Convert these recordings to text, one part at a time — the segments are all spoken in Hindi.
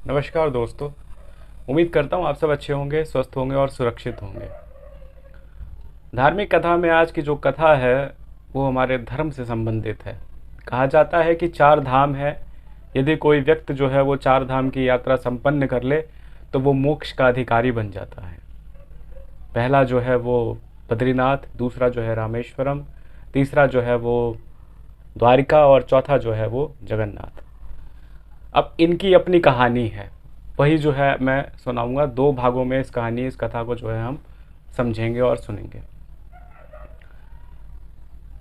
नमस्कार दोस्तों। उम्मीद करता हूँ आप सब अच्छे होंगे, स्वस्थ होंगे और सुरक्षित होंगे। धार्मिक कथा में आज की जो कथा है वो हमारे धर्म से संबंधित है। कहा जाता है कि चार धाम है, यदि कोई व्यक्ति जो है वो चार धाम की यात्रा संपन्न कर ले तो वो मोक्ष का अधिकारी बन जाता है। पहला जो है वो बद्रीनाथ, दूसरा जो है रामेश्वरम, तीसरा जो है वो द्वारिका और चौथा जो है वो जगन्नाथ। अब इनकी अपनी कहानी है, वही जो है मैं सुनाऊंगा। दो भागों में इस कथा को जो है हम समझेंगे और सुनेंगे।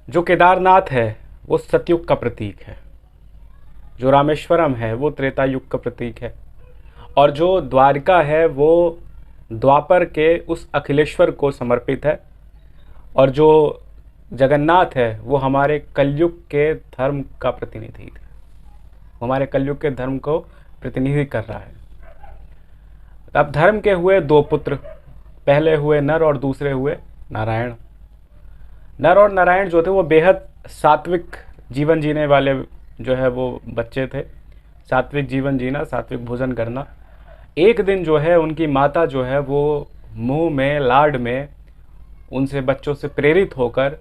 जो केदारनाथ है वो सतयुग का प्रतीक है, जो रामेश्वरम है वो त्रेता युग का प्रतीक है, और जो द्वारिका है वो द्वापर के उस अखिलेश्वर को समर्पित है, और जो जगन्नाथ है वो हमारे कलयुग के धर्म का प्रतिनिधि है, हमारे कलयुग के धर्म को प्रतिनिधि कर रहा है। अब धर्म के हुए दो पुत्र, पहले हुए नर और दूसरे हुए नारायण। नर और नारायण जो थे वो बेहद सात्विक जीवन जीने वाले जो है वो बच्चे थे। सात्विक जीवन जीना, सात्विक भोजन करना। एक दिन जो है उनकी माता जो है वो मुंह में लाड में उनसे, बच्चों से प्रेरित होकर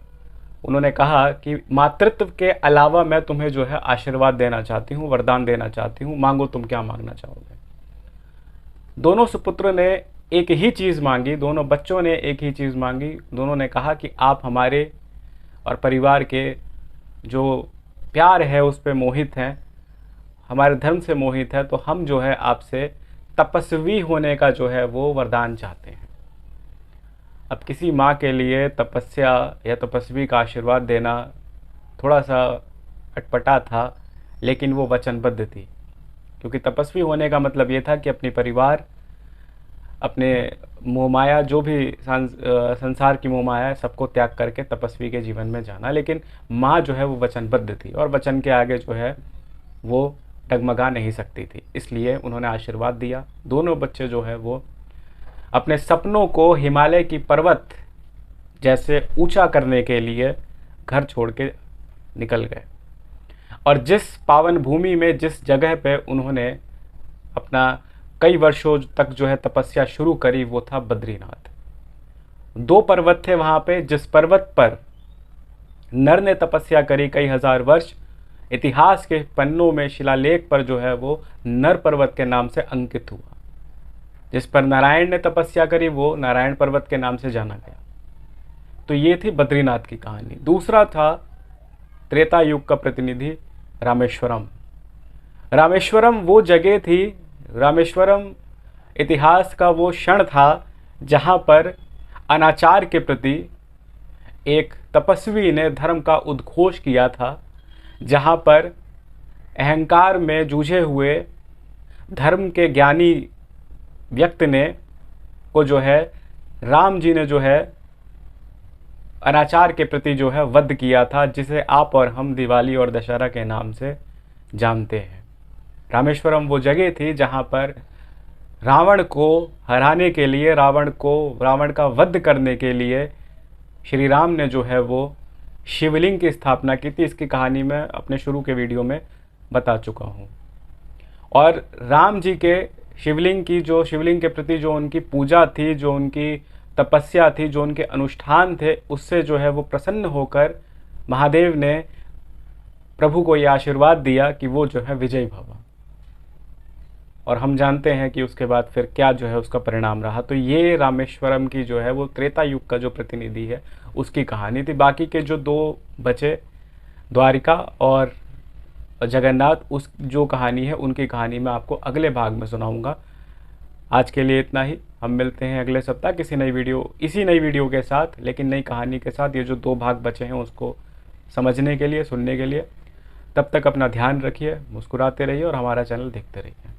उन्होंने कहा कि मातृत्व के अलावा मैं तुम्हें जो है आशीर्वाद देना चाहती हूँ, वरदान देना चाहती हूँ, मांगो तुम क्या मांगना चाहोगे। दोनों सुपुत्र ने एक ही चीज़ मांगी, दोनों बच्चों ने एक ही चीज़ मांगी। दोनों ने कहा कि आप हमारे और परिवार के जो प्यार है उस पर मोहित हैं, हमारे धर्म से मोहित है, तो हम जो है आपसे तपस्वी होने का जो है वो वरदान चाहते हैं। अब किसी माँ के लिए तपस्या या तपस्वी का आशीर्वाद देना थोड़ा सा अटपटा था, लेकिन वो वचनबद्ध थी, क्योंकि तपस्वी होने का मतलब ये था कि अपने परिवार, अपने मोहमाया, जो भी संसार की मोहमाया है, सबको त्याग करके तपस्वी के जीवन में जाना। लेकिन माँ जो है वो वचनबद्ध थी और वचन के आगे जो है वो डगमगा नहीं सकती थी, इसलिए उन्होंने आशीर्वाद दिया। दोनों बच्चे जो है वो अपने सपनों को हिमालय की पर्वत जैसे ऊंचा करने के लिए घर छोड़ के निकल गए, और जिस पावन भूमि में, जिस जगह पे उन्होंने अपना कई वर्षों तक जो है तपस्या शुरू करी वो था बद्रीनाथ। दो पर्वत थे वहाँ पे। जिस पर्वत पर नर ने तपस्या करी कई हजार वर्ष, इतिहास के पन्नों में शिलालेख पर जो है वो नर पर्वत के नाम से अंकित हुआ। जिस पर नारायण ने तपस्या करी वो नारायण पर्वत के नाम से जाना गया। तो ये थी बद्रीनाथ की कहानी। दूसरा था त्रेता युग का प्रतिनिधि रामेश्वरम। रामेश्वरम वो जगह थी, रामेश्वरम इतिहास का वो क्षण था जहाँ पर अनाचार के प्रति एक तपस्वी ने धर्म का उद्घोष किया था, जहाँ पर अहंकार में जूझे हुए धर्म के ज्ञानी व्यक्ति ने को जो है राम जी ने जो है अनाचार के प्रति जो है वध किया था, जिसे आप और हम दिवाली और दशहरा के नाम से जानते हैं। रामेश्वरम वो जगह थी जहाँ पर रावण को हराने के लिए, रावण का वध करने के लिए श्री राम ने जो है वो शिवलिंग की स्थापना की थी। इसकी कहानी मैं अपने शुरू के वीडियो में बता चुका हूँ। और राम जी के शिवलिंग के प्रति जो उनकी पूजा थी, जो उनकी तपस्या थी, जो उनके अनुष्ठान थे, उससे जो है वो प्रसन्न होकर महादेव ने प्रभु को ये आशीर्वाद दिया कि वो जो है विजयी भव। और हम जानते हैं कि उसके बाद फिर क्या जो है उसका परिणाम रहा। तो ये रामेश्वरम की जो है वो त्रेता युग का जो प्रतिनिधि है उसकी कहानी थी। बाकी के जो दो बचे, द्वारिका और जगन्नाथ, उस जो कहानी है उनकी कहानी मैं आपको अगले भाग में सुनाऊंगा। आज के लिए इतना ही। हम मिलते हैं अगले सप्ताह इसी नई वीडियो के साथ, लेकिन नई कहानी के साथ। ये जो दो भाग बचे हैं उसको समझने के लिए, सुनने के लिए। तब तक अपना ध्यान रखिए, मुस्कुराते रहिए और हमारा चैनल देखते रहिए।